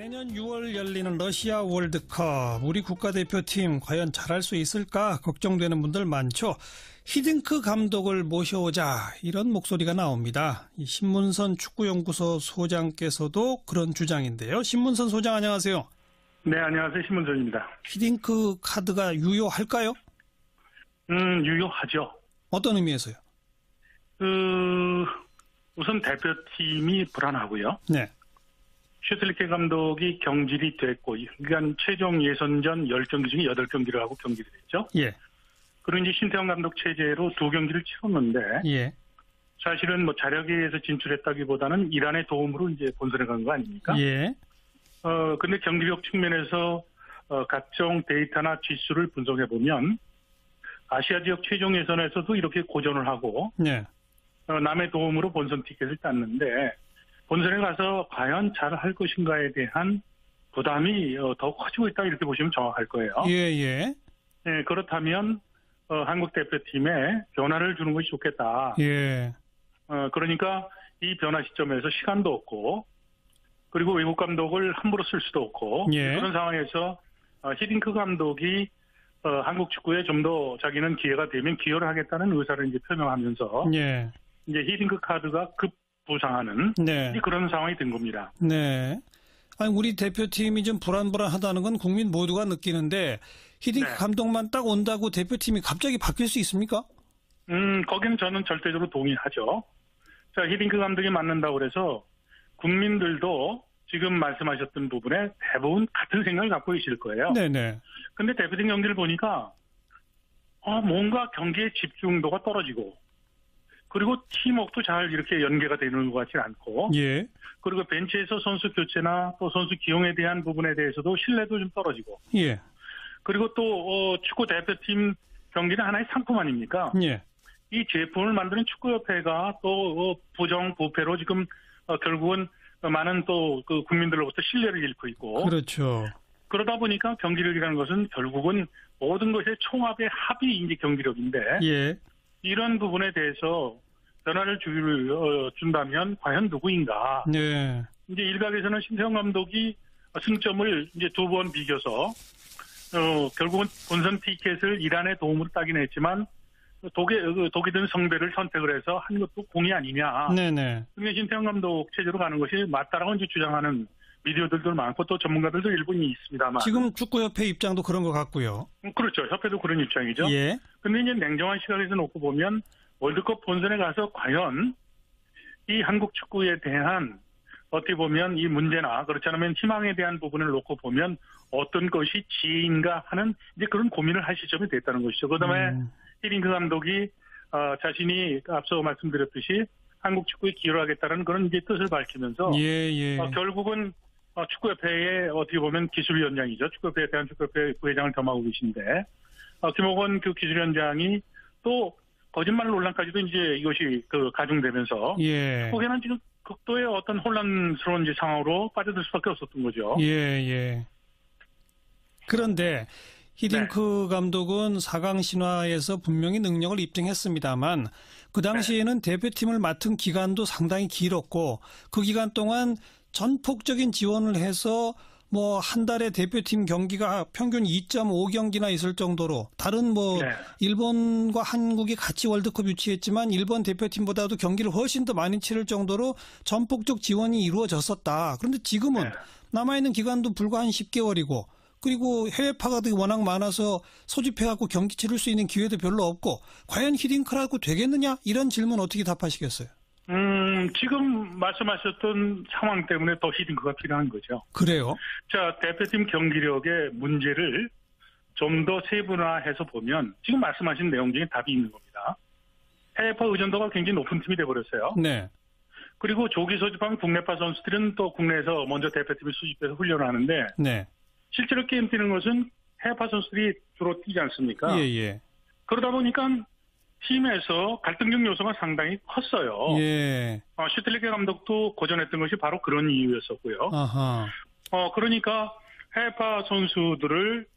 내년 6월 열리는 러시아 월드컵, 우리 국가대표팀 과연 잘할 수 있을까 걱정되는 분들 많죠. 히딩크 감독을 모셔오자 이런 목소리가 나옵니다. 이 신문선 축구연구소 소장께서도 그런 주장인데요. 신문선 소장 안녕하세요. 네, 안녕하세요. 신문선입니다. 히딩크 카드가 유효할까요? 유효하죠. 어떤 의미에서요? 우선 대표팀이 불안하고요. 네. 슈틸리케 감독이 경질이 됐고, 그러니까 최종 예선전 10경기 중에 8경기를 하고 경질이 됐죠. 예. 그리고 이제 신태용 감독 체제로 2경기를 치렀는데, 예. 사실은 뭐 자력에 의해서 진출했다기보다는 이란의 도움으로 이제 본선에 간 거 아닙니까? 예. 근데 경기력 측면에서 각종 데이터나 지수를 분석해 보면 아시아 지역 최종 예선에서도 이렇게 고전을 하고, 네. 남의 도움으로 본선 티켓을 땄는데 본선에 가서 과연 잘할 것인가에 대한 부담이 더 커지고 있다 이렇게 보시면 정확할 거예요. 예. 네, 그렇다면 한국 대표팀에 변화를 주는 것이 좋겠다. 예. 그러니까 이 변화 시점에서 시간도 없고 그리고 외국 감독을 함부로 쓸 수도 없고 예. 그런 상황에서 히딩크 감독이 한국 축구에 좀 더 자기는 기회가 되면 기여를 하겠다는 의사를 이제 표명하면서 예. 이제 히딩크 카드가 급 부상하는 네. 그런 상황이 된 겁니다. 네. 아니, 우리 대표팀이 좀 불안불안하다는 건 국민 모두가 느끼는데 히딩크 네. 감독만 딱 온다고 대표팀이 갑자기 바뀔 수 있습니까? 거기는 저는 절대적으로 동의하죠. 자, 히딩크 감독이 맡는다고 그래서 국민들도 지금 말씀하셨던 부분에 대부분 같은 생각을 갖고 계실 거예요. 네네. 근데 대표팀 경기를 보니까 뭔가 경기의 집중도가 떨어지고 그리고 팀워크도 잘 이렇게 연계가 되는 것 같지 않고 예. 그리고 벤치에서 선수 교체나 또 선수 기용에 대한 부분에 대해서도 신뢰도 좀 떨어지고 예. 그리고 또 축구 대표팀 경기는 하나의 상품 아닙니까? 예. 이 제품을 만드는 축구협회가 또 부정 부패로 지금 결국은 많은 또 그 국민들로부터 신뢰를 잃고 있고 그렇죠. 그러다 보니까 경기력이라는 것은 결국은 모든 것의 총합의 합이 이제 경기력인데 예. 이런 부분에 대해서 변화를 준다면 과연 누구인가? 네. 이제 일각에서는 신태용 감독이 승점을 이제 2번 비겨서 결국은 본선 티켓을 이란의 도움으로 따긴 했지만 독이 든 성배를 선택을 해서 한 것도 공이 아니냐. 네네. 근데 신태용 감독 체제로 가는 것이 맞다라고 이제 주장하는 미디어들도 많고 또 전문가들도 일본이 있습니다만. 지금 축구협회 입장도 그런 것 같고요. 그렇죠. 협회도 그런 입장이죠. 예. 근데 이제 냉정한 시각에서 놓고 보면 월드컵 본선에 가서 과연 이 한국 축구에 대한 어떻게 보면 이 문제나 그렇지 않으면 희망에 대한 부분을 놓고 보면 어떤 것이 지혜인가 하는 이제 그런 고민을 할 시점이 됐다는 것이죠. 그다음에 히딩크 감독이 자신이 앞서 말씀드렸듯이 한국 축구에 기여를 하겠다는 그런 이제 뜻을 밝히면서 예. 결국은 축구협회의 어떻게 보면 기술위원장이죠. 축구협회 대한축구협회 부회장을 겸하고 계신데 김호건 그 기술위원장이 또 거짓말 논란까지도 이제 이것이 가중되면서 축구계는 지금 극도의 어떤 혼란스러운 이제 상황으로 빠져들 수밖에 없었던 거죠. 예. 그런데 히딩크 감독은 4강 신화에서 분명히 능력을 입증했습니다만 그 당시에는 대표팀을 맡은 기간도 상당히 길었고 그 기간 동안 전폭적인 지원을 해서 뭐 한 달에 대표팀 경기가 평균 2.5경기나 있을 정도로 다른 일본과 한국이 같이 월드컵 유치했지만 일본 대표팀보다도 경기를 훨씬 더 많이 치를 정도로 전폭적 지원이 이루어졌었다. 그런데 지금은 남아있는 기간도 불과 한 10개월이고 그리고 해외파가 워낙 많아서 소집해갖고 경기 치를 수 있는 기회도 별로 없고 과연 히딩크라고 되겠느냐? 이런 질문 어떻게 답하시겠어요? 지금 말씀하셨던 상황 때문에 더 히딩크가 필요한 거죠. 그래요? 자, 대표팀 경기력의 문제를 좀 더 세분화해서 보면 지금 말씀하신 내용 중에 답이 있는 겁니다. 해외파 의존도가 굉장히 높은 팀이 돼버렸어요. 네. 그리고 조기 소집한 국내파 선수들은 또 국내에서 먼저 대표팀을 수집해서 훈련을 하는데 네. 실제로 게임 뛰는 것은 해외파 선수들이 주로 뛰지 않습니까? 예. 그러다 보니까 팀에서 갈등적 요소가 상당히 컸어요. 예. 슈틸리케 감독도 고전했던 것이 바로 그런 이유였었고요. 아하. 그러니까 해외파 선수들을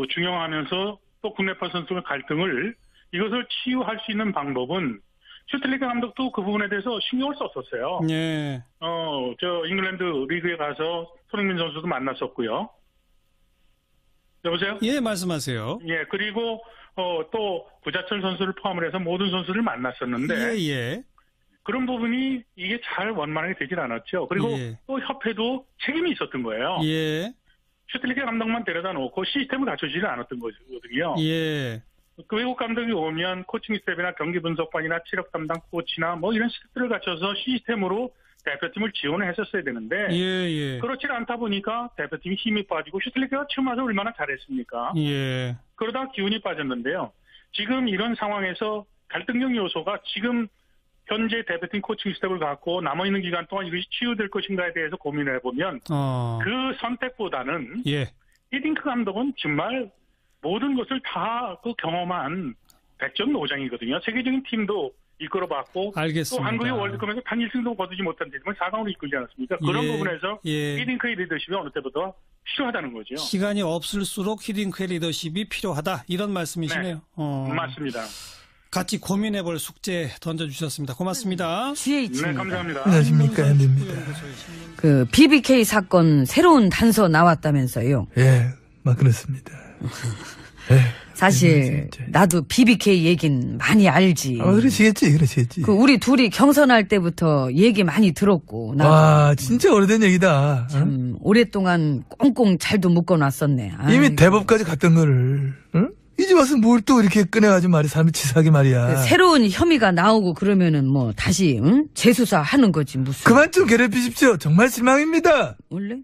중용하면서 또 국내파 선수의 갈등을 이것을 치유할 수 있는 방법은 슈틸리케 감독도 그 부분에 대해서 신경을 썼었어요. 예. 잉글랜드 리그에 가서 손흥민 선수도 만났었고요. 여보세요? 예, 말씀하세요. 예, 그리고 또 구자철 선수를 포함을 해서 모든 선수를 만났었는데 예. 그런 부분이 이게 잘 원만하게 되질 않았죠. 그리고 예. 또 협회도 책임이 있었던 거예요. 예. 슈틸리케 감독만 데려다 놓고 시스템을 갖춰주지 않았던 거거든요. 예. 그 외국 감독이 오면 코칭 스텝이나 경기 분석관이나 체력 담당 코치나 뭐 이런 스텝들을 갖춰서 시스템으로 대표팀을 지원을 했었어야 되는데 예. 그렇지 않다 보니까 대표팀이 힘이 빠지고 슈틸리케가 처음 와서 얼마나 잘했습니까? 예. 그러다 기운이 빠졌는데요. 지금 이런 상황에서 갈등적 요소가 지금 현재 대표팀 코칭 스텝을 갖고 남아있는 기간 동안 이것이 치유될 것인가에 대해서 고민을 해보면 그 선택보다는 예. 히딩크 감독은 정말 모든 것을 다 그 경험한 100점 노장이거든요. 세계적인 팀도 이끌어봤고 알겠습니다. 또 한국의 월드컵에서 단 1승도 거두지 못한 데지만 4강으로 이끌지 않았습니까? 그런 부분에서 히딩크의 리더십이 어느 때보다 필요하다는 거죠. 시간이 없을수록 히딩크의 리더십이 필요하다. 이런 말씀이시네요. 네, 맞습니다. 같이 고민해볼 숙제 던져주셨습니다. 고맙습니다. GH입니다. 네, 감사합니다. 안녕하십니까, 앤디입니다. 그 BBK 사건 새로운 단서 나왔다면서요. 예, 막 그렇습니다. 예. 사실 나도 BBK 얘긴 많이 알지. 그러시겠지. 그 우리 둘이 경선할 때부터 얘기 많이 들었고. 나도 와, 진짜 오래된 얘기다. 참 오랫동안 꽁꽁 잘도 묶어놨었네. 이미 대법까지 갔던 거를, 응? 이제 와서 뭘 또 이렇게 꺼내가지고 말이야. 사람이 치사하게 말이야. 그 새로운 혐의가 나오고 그러면은 뭐 다시 재수사 하는 거지 무슨. 그만 좀 괴롭히십시오. 정말 실망입니다. 원래?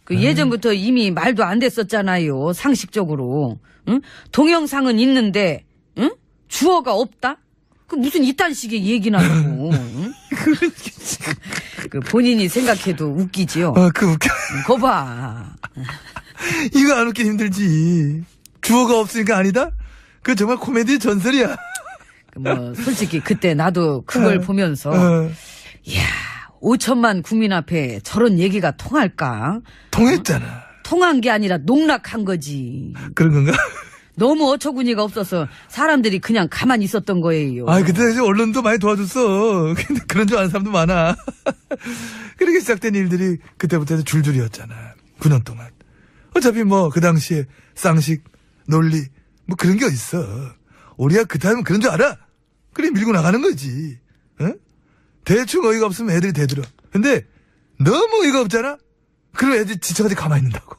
그 예전부터 이미 말도 안 됐었잖아요. 상식적으로. 응? 동영상은 있는데, 응? 주어가 없다? 그 무슨 이딴 식의 얘기나 하고. 응? 그 본인이 생각해도 웃기지요. 그 웃겨. 거 봐. 이거 안 웃기 힘들지. 주어가 없으니까 아니다? 그 정말 코미디 전설이야. 뭐 솔직히 그때 나도 그걸 보면서 이야 5천만 국민 앞에 저런 얘기가 통할까? 통했잖아. 통한 게 아니라 농락한 거지. 그런 건가? 너무 어처구니가 없어서 사람들이 그냥 가만히 있었던 거예요. 그때 이제 언론도 많이 도와줬어. 근데 그런 줄 아는 사람도 많아. 그렇게 시작된 일들이 그때부터 해서 줄줄이었잖아. 9년 동안. 어차피 뭐 그 당시에 쌍식, 논리 뭐 그런 게 어딨어. 우리가 그때 하면 그런 줄 알아. 그래 밀고 나가는 거지. 어? 대충 어이가 없으면 애들이 대들어. 근데 너무 어이가 없잖아? 그럼 애들이 지쳐가지고 가만히 있는다고.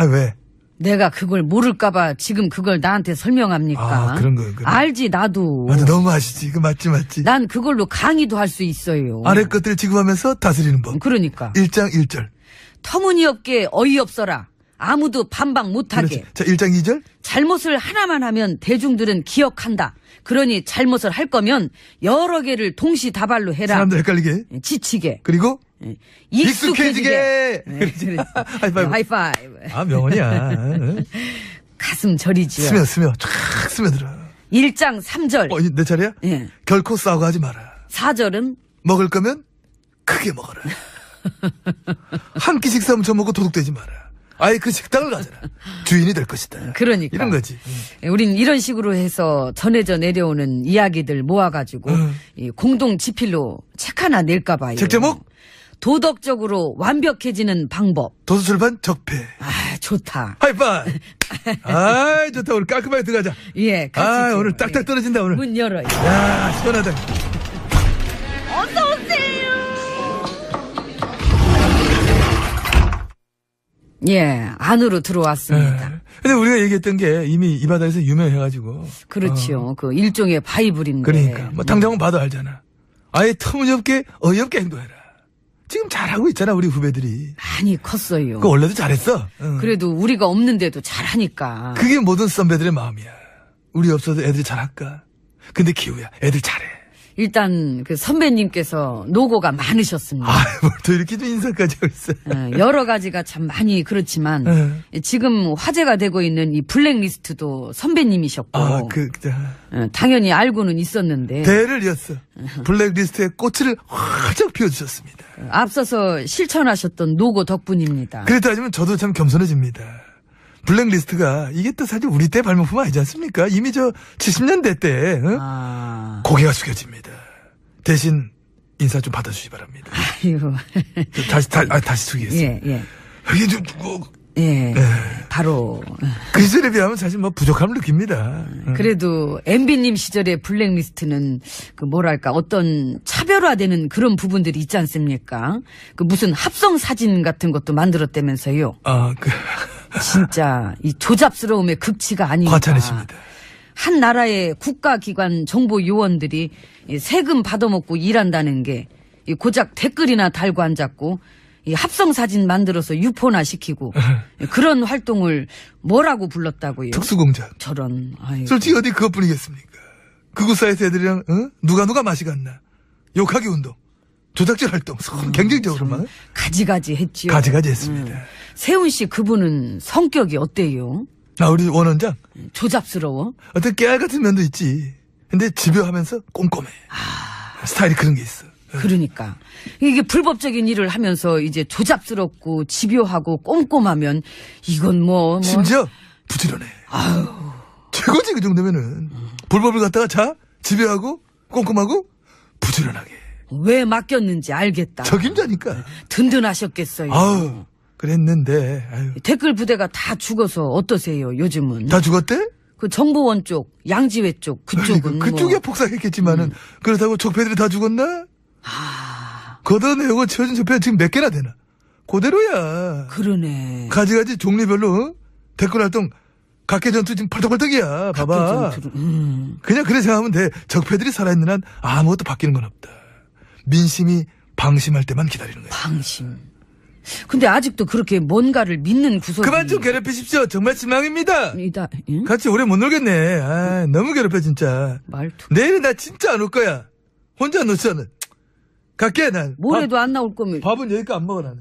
왜? 내가 그걸 모를까봐 지금 그걸 나한테 설명합니까? 그런 거. 알지 나도. 맞아, 너무 아시지. 그 맞지. 난 그걸로 강의도 할 수 있어요. 아래 것들을 지급하면서 다스리는 법. 그러니까. 1장 1절. 터무니없게 어이없어라. 아무도 반박 못하게. 자, 1장 2절. 잘못을 하나만 하면 대중들은 기억한다. 그러니 잘못을 할 거면 여러 개를 동시다발로 해라. 사람들 헷갈리게. 지치게. 그리고 익숙해지게. 하이파이브. 하이파이브. 명언이야. 가슴 저리지요. 스며. 쫙 스며들어. 1장 3절. 내 차례야? 예. 결코 싸우고 하지 마라. 4절은 먹을 거면 크게 먹어라. 한 끼 식사 훔쳐 먹고 도둑되지 마라. 아예 그 식당을 가져라. 주인이 될 것이다. 그러니까. 이런 거지. 우린 이런 식으로 해서 전해져 내려오는 이야기들 모아가지고 이 공동 지필로 책 하나 낼까 봐요. 책 제목? 도덕적으로 완벽해지는 방법. 도서출판 적폐. 좋다. 하이파이. 좋다. 오늘 깔끔하게 들어가자. 예, 같이. 오늘 딱딱 떨어진다, 오늘. 문 열어요. 야, 시원하다. 어서오세요. 예, 안으로 들어왔습니다. 근데 우리가 얘기했던 게 이미 이 바다에서 유명해가지고. 그렇죠. 그 일종의 바이블인데. 그러니까. 뭐 당장은 봐도 알잖아. 아예 터무니없게 어이없게 행동해라. 지금 잘하고 있잖아, 우리 후배들이. 많이 컸어요. 그 원래도 잘했어. 그래도 우리가 없는데도 잘하니까. 그게 모든 선배들의 마음이야. 우리 없어도 애들이 잘할까? 근데 기우야, 애들 잘해. 일단 그 선배님께서 노고가 많으셨습니다. 뭘 또 이렇게 좀 인사까지 하고 있어. 여러 가지가 참 많이 그렇지만 지금 화제가 되고 있는 이 블랙리스트도 선배님이셨고 당연히 알고는 있었는데 대를 이었어. 블랙리스트의 꽃을 활짝 피워주셨습니다. 앞서서 실천하셨던 노고 덕분입니다. 그래 따지면 저도 참 겸손해집니다. 블랙리스트가 이게 또 사실 우리 때 발명품 아니지 않습니까? 이미 저 70년대 때 고개가 숙여집니다. 대신 인사 좀 받아주시기 바랍니다. 아이고. 다시 숙이겠습니다. 예. 이게 좀 예. 바로. 그 시절에 비하면 사실 뭐 부족함을 느낍니다. 그래도 MB님 시절의 블랙리스트는 그 뭐랄까 어떤 차별화되는 그런 부분들이 있지 않습니까? 그 무슨 합성 사진 같은 것도 만들었다면서요. 진짜 이 조잡스러움의 극치가 아닌가. 과찬이십니다. 한 나라의 국가기관 정보 요원들이 이 세금 받아먹고 일한다는 게 이 고작 댓글이나 달고 앉았고 이 합성 사진 만들어서 유포나 시키고 그런 활동을 뭐라고 불렀다고요? 특수공작. 저런. 아이고. 솔직히 어디 그것뿐이겠습니까? 극우 사이트 애들이랑 누가 맛이 갔나? 욕하기 운동, 조작질 활동 경쟁적으로 막 가지가지 했지요. 가지가지 했습니다. 세훈 씨 그분은 성격이 어때요? 우리 원원장 조잡스러워? 어떤 깨알 같은 면도 있지. 근데 집요하면서 꼼꼼해. 스타일이 그런 게 있어. 그러니까 이게 불법적인 일을 하면서 이제 조잡스럽고 집요하고 꼼꼼하면 이건 뭐 심지어 부지런해. 최고지 그 정도면은. 불법을 갖다가 집요하고 꼼꼼하고 부지런하게. 왜 맡겼는지 알겠다. 적임자니까. 든든하셨겠어요. 그랬는데. 댓글 부대가 다 죽어서 어떠세요 요즘은? 다 죽었대? 그 정보원 쪽, 양지회 쪽 그쪽은 그쪽이야 폭삭했겠지만은 그렇다고 적폐들이 다 죽었나? 걷어내고 채워진 적폐가 지금 몇 개나 되나? 그대로야. 그러네. 가지가지 종류별로 댓글 활동 각계 전투 지금 팔떡팔떡이야. 봐봐. 그냥 그래 생각하면 돼. 적폐들이 살아있는 한 아무것도 바뀌는 건 없다. 민심이 방심할 때만 기다리는 거야. 방심. 근데 아직도 그렇게 뭔가를 믿는 구석이. 그만 좀 괴롭히십시오. 정말 실망입니다. 응? 같이 오래 못 놀겠네. 너무 괴롭혀 진짜. 말투. 내일은 나 진짜 안 올 거야. 혼자 놓쳐는. 갈게 난. 모레도 안 나올 거면. 밥은 여기까지 안 먹어 나는.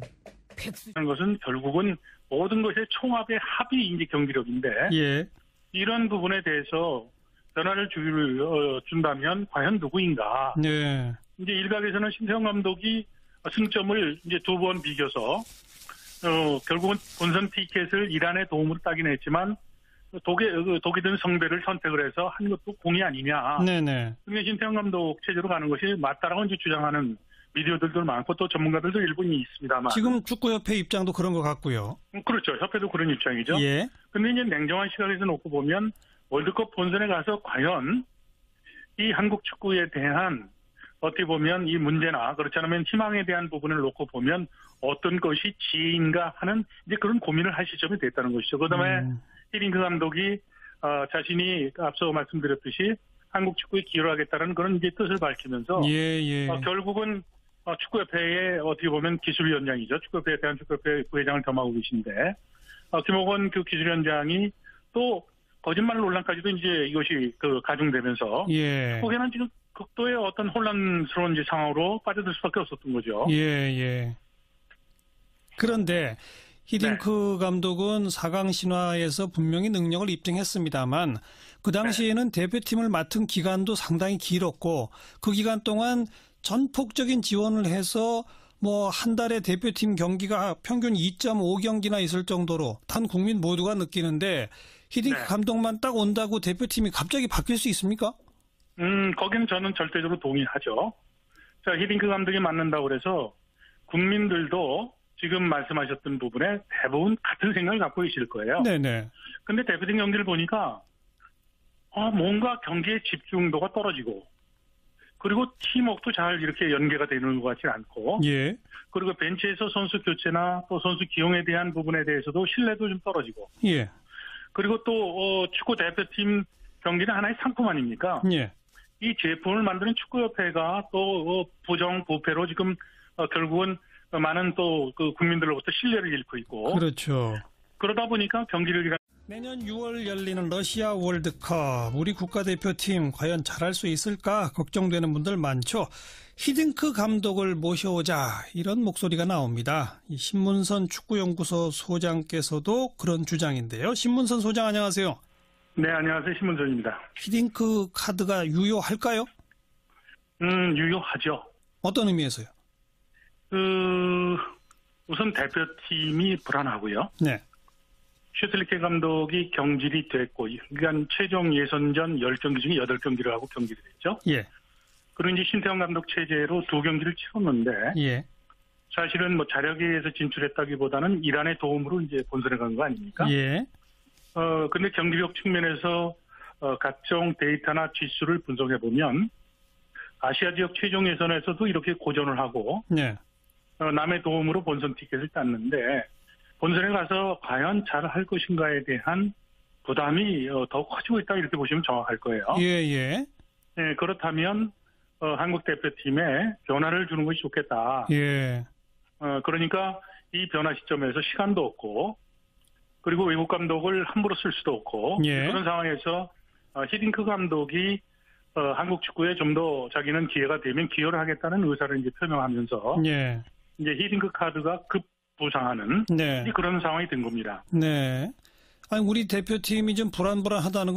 하는 것은 결국은 모든 것의 총합의 합이 이제 경기력인데 예. 이런 부분에 대해서 변화를 준다면 과연 누구인가? 네. 이제 일각에서는 신태용 감독이 승점을 이제 2번 비겨서 결국은 본선 티켓을 이란의 도움으로 따긴 했지만 독이 든 성배를 선택을 해서 한 것도 공이 아니냐. 네네. 근데 신태용 감독 체제로 가는 것이 맞다라고 이제 주장하는 미디어들도 많고 또 전문가들도 일본이 있습니다만. 지금 축구협회 입장도 그런 것 같고요. 그렇죠. 협회도 그런 입장이죠. 예. 근데 이제 냉정한 시각에서 놓고 보면 월드컵 본선에 가서 과연 이 한국 축구에 대한 어떻게 보면 이 문제나 그렇지 않으면 희망에 대한 부분을 놓고 보면 어떤 것이 지혜인가 하는 이제 그런 고민을 할 시점이 됐다는 것이죠. 그다음에 히딩크 감독이 자신이 앞서 말씀드렸듯이 한국 축구에 기여를 하겠다는 그런 이제 뜻을 밝히면서 결국은 축구협회의 어떻게 보면 기술위원장이죠. 축구협회 대한축구협회 부회장을 겸하고 계신데 김호건 그 기술위원장이 또 거짓말 논란까지도 이제 이것이 가중되면서 거기는 지금 극도의 어떤 혼란스러운 이제 상황으로 빠져들 수밖에 없었던 거죠. 그런데 히딩크 감독은 4강 신화에서 분명히 능력을 입증했습니다만 그 당시에는 대표팀을 맡은 기간도 상당히 길었고 그 기간 동안 전폭적인 지원을 해서 뭐 한 달에 대표팀 경기가 평균 2.5경기나 있을 정도로 단 국민 모두가 느끼는데 히딩크 감독만 딱 온다고 대표팀이 갑자기 바뀔 수 있습니까? 거기는 저는 절대적으로 동의하죠. 자, 히딩크 감독이 맡는다고 그래서 국민들도 지금 말씀하셨던 부분에 대부분 같은 생각을 갖고 계실 거예요. 네네. 근데 대표팀 경기를 보니까 뭔가 경기의 집중도가 떨어지고 그리고 팀워크도 잘 이렇게 연계가 되는 것 같지 않고 그리고 벤치에서 선수 교체나 또 선수 기용에 대한 부분에 대해서도 신뢰도 좀 떨어지고 그리고 또 축구 대표팀 경기는 하나의 상품 아닙니까? 이 제품을 만드는 축구협회가 또 부정 부패로 지금 결국은 많은 또 그 국민들로부터 신뢰를 잃고 있고 그렇죠. 그러다 보니까 경기를 내년 6월 열리는 러시아 월드컵 우리 국가대표팀 과연 잘할 수 있을까 걱정되는 분들 많죠. 히딩크 감독을 모셔오자 이런 목소리가 나옵니다. 이 신문선 축구연구소 소장께서도 그런 주장인데요. 신문선 소장 안녕하세요. 네, 안녕하세요. 신문선입니다. 히딩크 카드가 유효할까요? 유효하죠. 어떤 의미에서요? 우선 대표팀이 불안하고요. 네. 슈틸리케 감독이 경질이 됐고, 그러니까 최종 예선전 10경기 중에 8경기를 하고 경질이 됐죠. 예. 그리고 이제 신태용 감독 체제로 2경기를 치렀는데, 예. 사실은 뭐 자력에 의해서 진출했다기보다는 이란의 도움으로 이제 본선에 간 거 아닙니까? 예. 근데 경기력 측면에서 각종 데이터나 지수를 분석해 보면 아시아 지역 최종 예선에서도 이렇게 고전을 하고 예. 남의 도움으로 본선 티켓을 땄는데 본선에 가서 과연 잘할 것인가에 대한 부담이 더 커지고 있다 이렇게 보시면 정확할 거예요. 예. 네, 그렇다면 한국 대표팀에 변화를 주는 것이 좋겠다. 예. 그러니까 이 변화 시점에서 시간도 없고 그리고 외국 감독을 함부로 쓸 수도 없고 예. 그런 상황에서 히딩크 감독이 한국 축구에 좀 더 자기는 기회가 되면 기여를 하겠다는 의사를 이제 표명하면서 예. 이제 히딩크 카드가 급 부상하는 네. 그런 상황이 된 겁니다. 네. 아니, 우리 대표팀이 좀 불안불안하다는